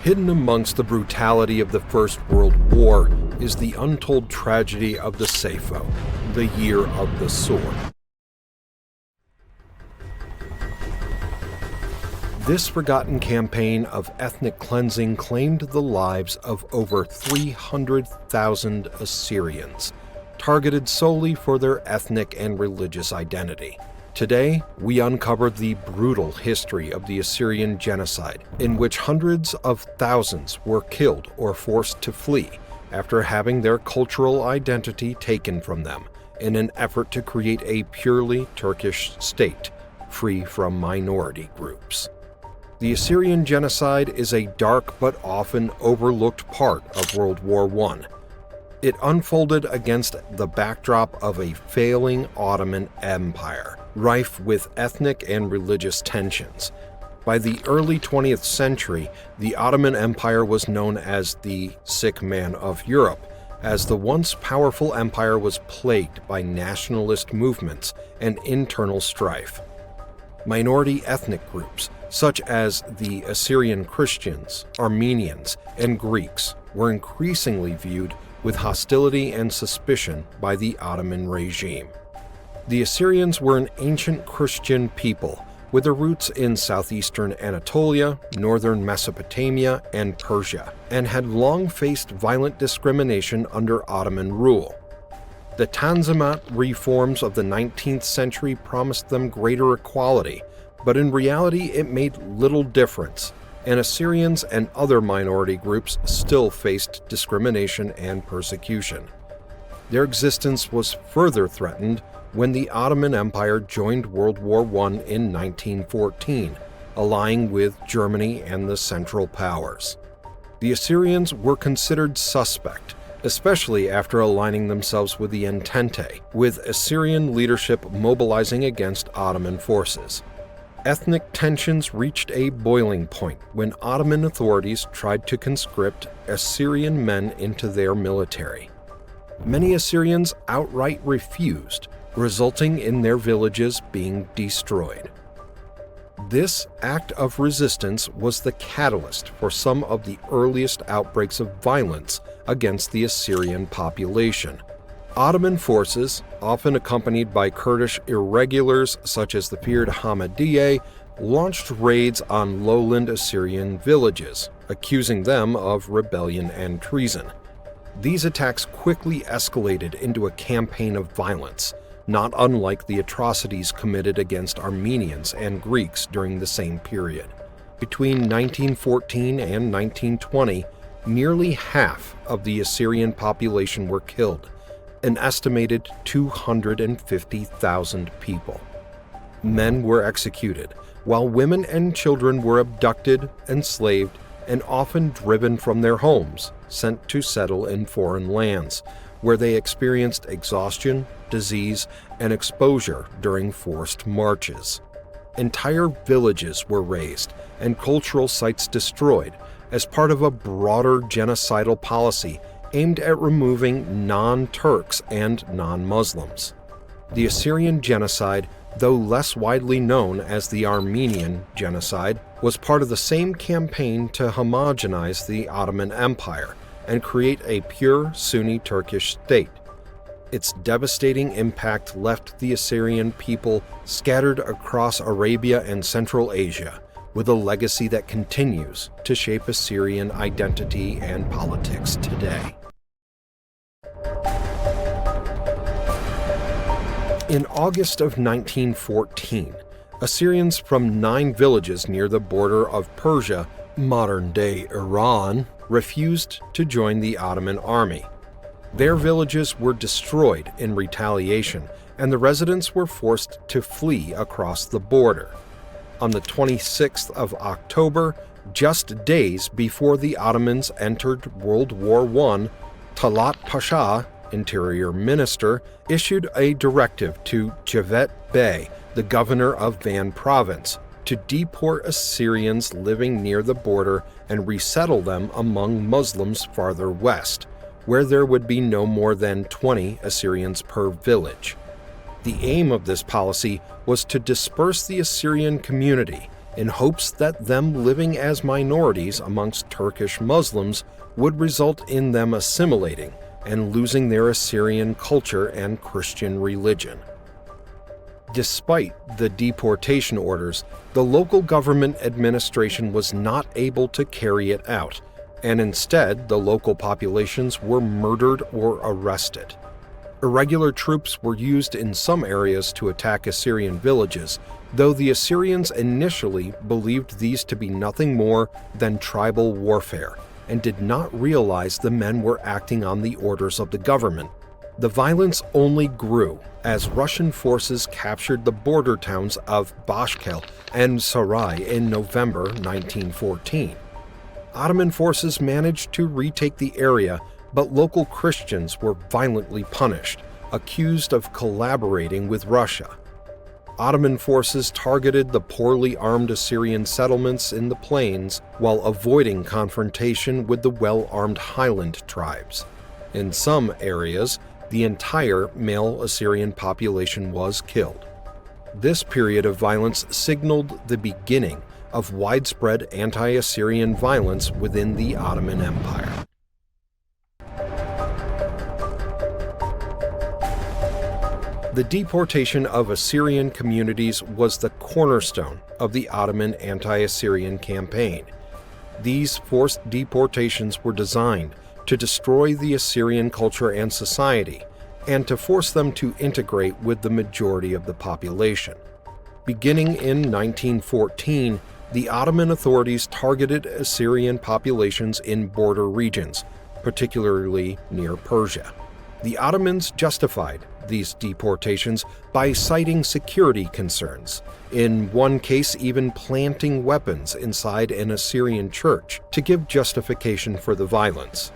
Hidden amongst the brutality of the First World War is the untold tragedy of the Sayfo, the Year of the Sword. This forgotten campaign of ethnic cleansing claimed the lives of over 300,000 Assyrians, targeted solely for their ethnic and religious identity. Today, we uncover the brutal history of the Assyrian Genocide, in which hundreds of thousands were killed or forced to flee after having their cultural identity taken from them in an effort to create a purely Turkish state, free from minority groups. The Assyrian Genocide is a dark but often overlooked part of World War I. It unfolded against the backdrop of a failing Ottoman Empire, rife with ethnic and religious tensions. By the early 20th century, the Ottoman Empire was known as the sick man of Europe, as the once powerful empire was plagued by nationalist movements and internal strife. Minority ethnic groups, such as the Assyrian Christians, Armenians, and Greeks, were increasingly viewed with hostility and suspicion by the Ottoman regime. The Assyrians were an ancient Christian people with their roots in southeastern Anatolia, northern Mesopotamia, and Persia, and had long faced violent discrimination under Ottoman rule. The Tanzimat reforms of the 19th century promised them greater equality, but in reality it made little difference, and Assyrians and other minority groups still faced discrimination and persecution. Their existence was further threatened when the Ottoman Empire joined World War I in 1914, allying with Germany and the Central Powers. The Assyrians were considered suspect, especially after aligning themselves with the Entente, with Assyrian leadership mobilizing against Ottoman forces. Ethnic tensions reached a boiling point when Ottoman authorities tried to conscript Assyrian men into their military. Many Assyrians outright refused, resulting in their villages being destroyed. This act of resistance was the catalyst for some of the earliest outbreaks of violence against the Assyrian population. Ottoman forces, often accompanied by Kurdish irregulars such as the feared Ahmadiyya, launched raids on lowland Assyrian villages, accusing them of rebellion and treason. These attacks quickly escalated into a campaign of violence, not unlike the atrocities committed against Armenians and Greeks during the same period. Between 1914 and 1920, nearly half of the Assyrian population were killed, an estimated 250,000 people. Men were executed, while women and children were abducted, enslaved, and often driven from their homes, sent to settle in foreign lands, where they experienced exhaustion, disease, and exposure during forced marches. Entire villages were razed and cultural sites destroyed as part of a broader genocidal policy aimed at removing non-Turks and non-Muslims. The Assyrian Genocide, though less widely known as the Armenian Genocide, was part of the same campaign to homogenize the Ottoman Empire and create a pure Sunni Turkish state. Its devastating impact left the Assyrian people scattered across Arabia and Central Asia, with a legacy that continues to shape Assyrian identity and politics today. In August of 1914, Assyrians from 9 villages near the border of Persia, modern-day Iran, refused to join the Ottoman army. Their villages were destroyed in retaliation, and the residents were forced to flee across the border. On the 26th of October, just days before the Ottomans entered World War I, Talat Pasha, Interior Minister, issued a directive to Cevdet Bey, the governor of Van Province, to deport Assyrians living near the border and resettle them among Muslims farther west, where there would be no more than 20 Assyrians per village. The aim of this policy was to disperse the Assyrian community in hopes that them living as minorities amongst Turkish Muslims would result in them assimilating and losing their Assyrian culture and Christian religion. Despite the deportation orders, the local government administration was not able to carry it out, and instead the local populations were murdered or arrested. Irregular troops were used in some areas to attack Assyrian villages, though the Assyrians initially believed these to be nothing more than tribal warfare and did not realize the men were acting on the orders of the government. The violence only grew as Russian forces captured the border towns of Bashkel and Sarai in November 1914. Ottoman forces managed to retake the area, but local Christians were violently punished, accused of collaborating with Russia. Ottoman forces targeted the poorly armed Assyrian settlements in the plains while avoiding confrontation with the well-armed highland tribes. In some areas, the entire male Assyrian population was killed. This period of violence signaled the beginning of widespread anti-Assyrian violence within the Ottoman Empire. The deportation of Assyrian communities was the cornerstone of the Ottoman anti-Assyrian campaign. These forced deportations were designed to destroy the Assyrian culture and society, and to force them to integrate with the majority of the population. Beginning in 1914, the Ottoman authorities targeted Assyrian populations in border regions, particularly near Persia. The Ottomans justified these deportations by citing security concerns, in one case even planting weapons inside an Assyrian church to give justification for the violence.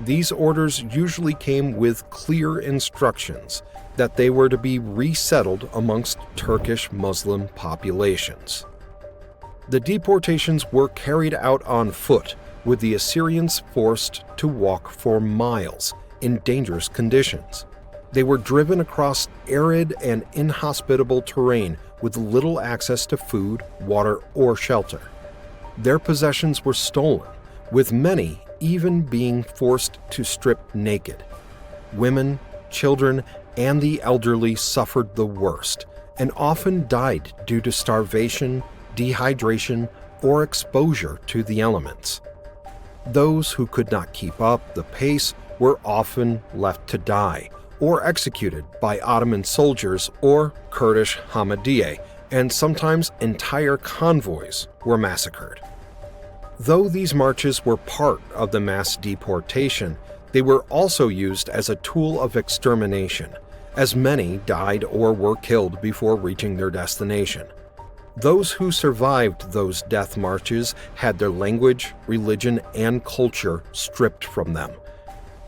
These orders usually came with clear instructions that they were to be resettled amongst Turkish Muslim populations. The deportations were carried out on foot, with the Assyrians forced to walk for miles in dangerous conditions. They were driven across arid and inhospitable terrain with little access to food, water, or shelter. Their possessions were stolen, with many even being forced to strip naked. Women, children, and the elderly suffered the worst, and often died due to starvation, dehydration, or exposure to the elements. Those who could not keep up the pace were often left to die, or executed by Ottoman soldiers or Kurdish Hamadiyeh, and sometimes entire convoys were massacred. Though these marches were part of the mass deportation, they were also used as a tool of extermination, as many died or were killed before reaching their destination. Those who survived those death marches had their language, religion, and culture stripped from them.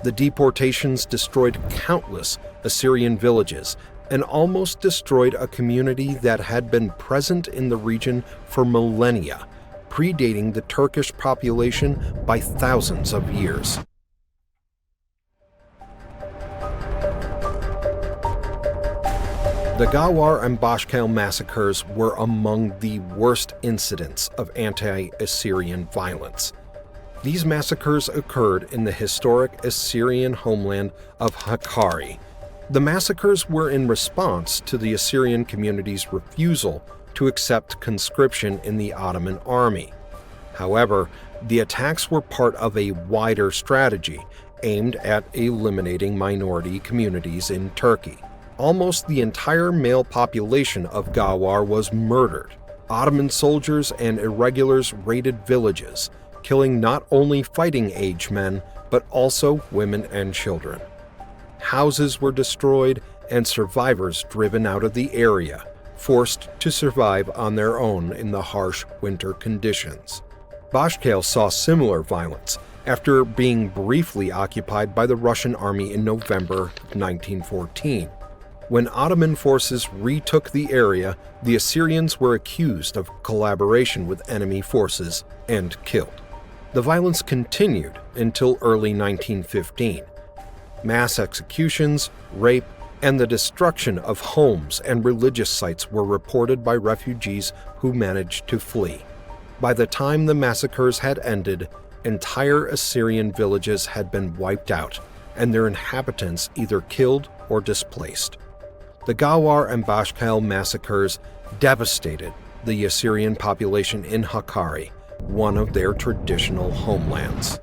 The deportations destroyed countless Assyrian villages and almost destroyed a community that had been present in the region for millennia, predating the Turkish population by thousands of years. The Gawar and Bashkel massacres were among the worst incidents of anti-Assyrian violence. These massacres occurred in the historic Assyrian homeland of Hakkari. The massacres were in response to the Assyrian community's refusal to accept conscription in the Ottoman army. However, the attacks were part of a wider strategy aimed at eliminating minority communities in Turkey. Almost the entire male population of Gawar was murdered. Ottoman soldiers and irregulars raided villages, killing not only fighting-age men, but also women and children. Houses were destroyed and survivors driven out of the area, forced to survive on their own in the harsh winter conditions. Bashkel saw similar violence after being briefly occupied by the Russian army in November 1914. When Ottoman forces retook the area, the Assyrians were accused of collaboration with enemy forces and killed. The violence continued until early 1915. Mass executions, rape, and the destruction of homes and religious sites were reported by refugees who managed to flee. By the time the massacres had ended, entire Assyrian villages had been wiped out, and their inhabitants either killed or displaced. The Gawar and Bashkal massacres devastated the Assyrian population in Hakkari, one of their traditional homelands.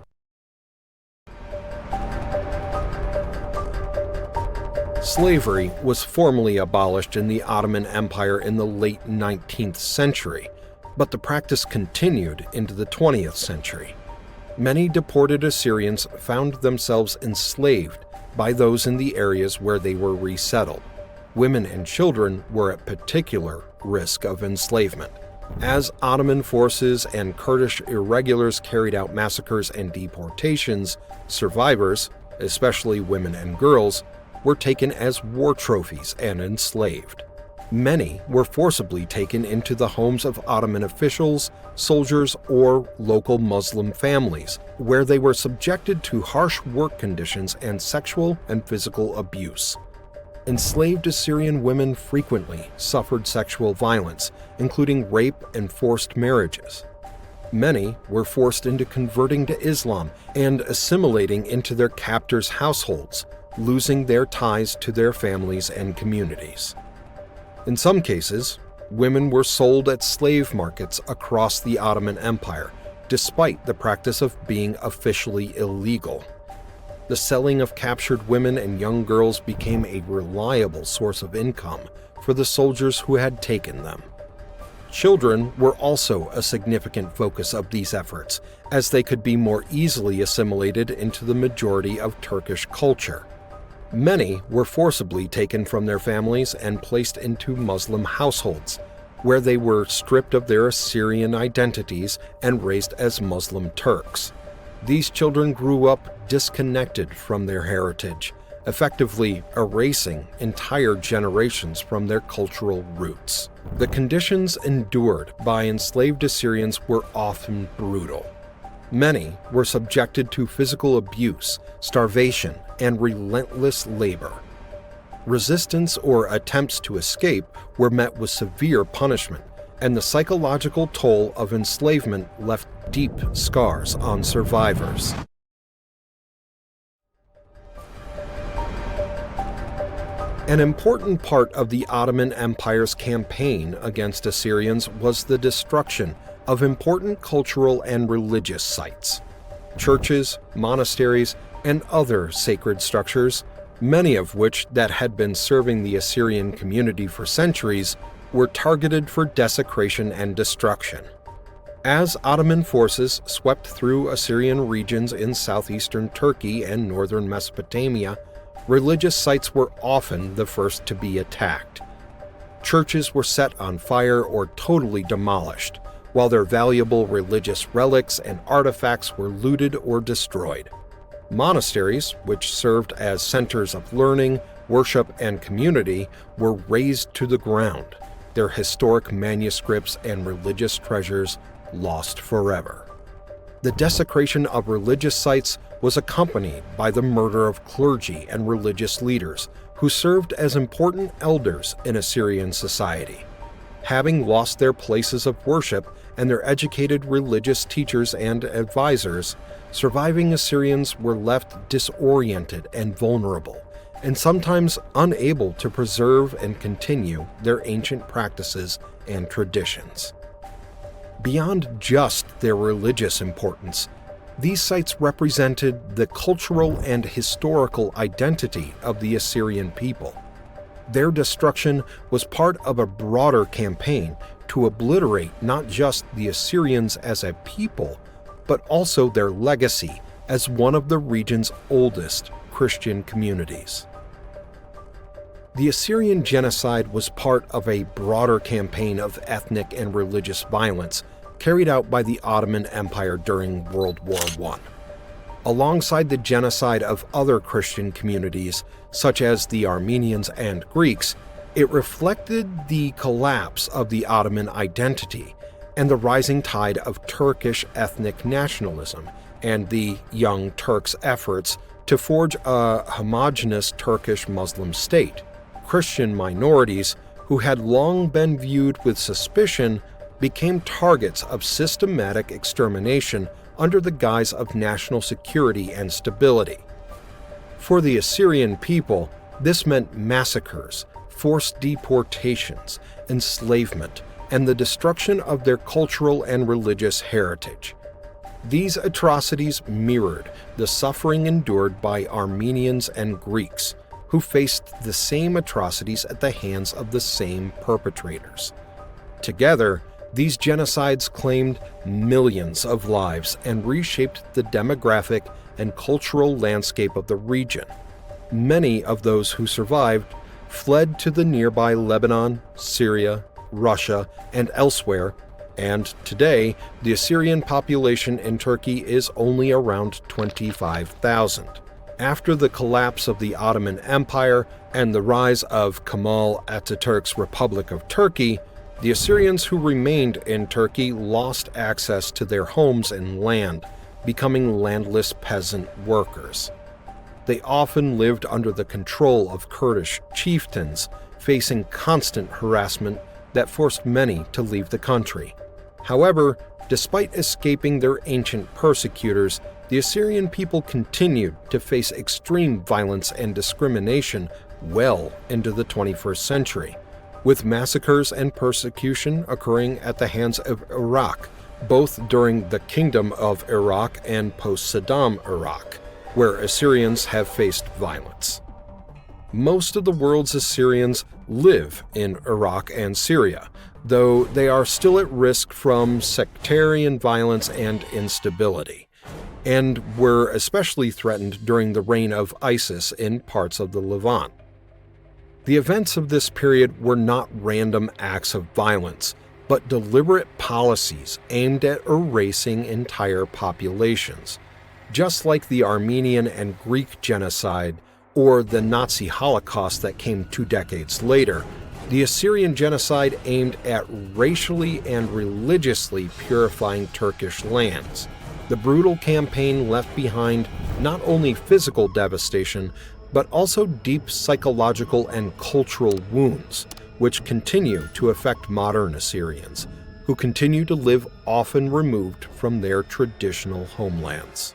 Slavery was formally abolished in the Ottoman Empire in the late 19th century, but the practice continued into the 20th century. Many deported Assyrians found themselves enslaved by those in the areas where they were resettled. Women and children were at particular risk of enslavement. As Ottoman forces and Kurdish irregulars carried out massacres and deportations, survivors, especially women and girls, were taken as war trophies and enslaved. Many were forcibly taken into the homes of Ottoman officials, soldiers, or local Muslim families, where they were subjected to harsh work conditions and sexual and physical abuse. Enslaved Assyrian women frequently suffered sexual violence, including rape and forced marriages. Many were forced into converting to Islam and assimilating into their captors' households, losing their ties to their families and communities. In some cases, women were sold at slave markets across the Ottoman Empire, despite the practice of being officially illegal. The selling of captured women and young girls became a reliable source of income for the soldiers who had taken them. Children were also a significant focus of these efforts, as they could be more easily assimilated into the majority of Turkish culture. Many were forcibly taken from their families and placed into Muslim households, where they were stripped of their Assyrian identities and raised as Muslim Turks. These children grew up disconnected from their heritage, effectively erasing entire generations from their cultural roots. The conditions endured by enslaved Assyrians were often brutal. Many were subjected to physical abuse, starvation, and relentless labor. Resistance or attempts to escape were met with severe punishment, and the psychological toll of enslavement left deep scars on survivors. An important part of the Ottoman Empire's campaign against Assyrians was the destruction of important cultural and religious sites. Churches, monasteries, and other sacred structures, many of which that had been serving the Assyrian community for centuries, were targeted for desecration and destruction. As Ottoman forces swept through Assyrian regions in southeastern Turkey and northern Mesopotamia, religious sites were often the first to be attacked. Churches were set on fire or totally demolished, while their valuable religious relics and artifacts were looted or destroyed. Monasteries, which served as centers of learning, worship, and community, were razed to the ground, their historic manuscripts and religious treasures lost forever. The desecration of religious sites was accompanied by the murder of clergy and religious leaders who served as important elders in Assyrian society. Having lost their places of worship and their educated religious teachers and advisors, surviving Assyrians were left disoriented and vulnerable, and sometimes unable to preserve and continue their ancient practices and traditions. Beyond just their religious importance, these sites represented the cultural and historical identity of the Assyrian people. Their destruction was part of a broader campaign to obliterate not just the Assyrians as a people, but also their legacy as one of the region's oldest Christian communities. The Assyrian Genocide was part of a broader campaign of ethnic and religious violence carried out by the Ottoman Empire during World War I. Alongside the genocide of other Christian communities, such as the Armenians and Greeks, it reflected the collapse of the Ottoman identity and the rising tide of Turkish ethnic nationalism and the Young Turks' efforts to forge a homogenous Turkish Muslim state. Christian minorities, who had long been viewed with suspicion, became targets of systematic extermination under the guise of national security and stability. For the Assyrian people, this meant massacres, forced deportations, enslavement, and the destruction of their cultural and religious heritage. These atrocities mirrored the suffering endured by Armenians and Greeks, who faced the same atrocities at the hands of the same perpetrators. Together, these genocides claimed millions of lives and reshaped the demographic and cultural landscape of the region. Many of those who survived fled to the nearby Lebanon, Syria, Russia, and elsewhere, and today the Assyrian population in Turkey is only around 25,000. After the collapse of the Ottoman Empire and the rise of Kemal Atatürk's Republic of Turkey, the Assyrians who remained in Turkey lost access to their homes and land, becoming landless peasant workers. They often lived under the control of Kurdish chieftains, facing constant harassment that forced many to leave the country. However, despite escaping their ancient persecutors, the Assyrian people continued to face extreme violence and discrimination well into the 21st century, with massacres and persecution occurring at the hands of Iraq, both during the Kingdom of Iraq and post-Saddam Iraq, where Assyrians have faced violence. Most of the world's Assyrians live in Iraq and Syria, though they are still at risk from sectarian violence and instability, and were especially threatened during the reign of ISIS in parts of the Levant. The events of this period were not random acts of violence, but deliberate policies aimed at erasing entire populations. Just like the Armenian and Greek genocide, or the Nazi Holocaust that came 2 decades later, the Assyrian Genocide aimed at racially and religiously purifying Turkish lands. The brutal campaign left behind not only physical devastation, but also deep psychological and cultural wounds, which continue to affect modern Assyrians, who continue to live often removed from their traditional homelands.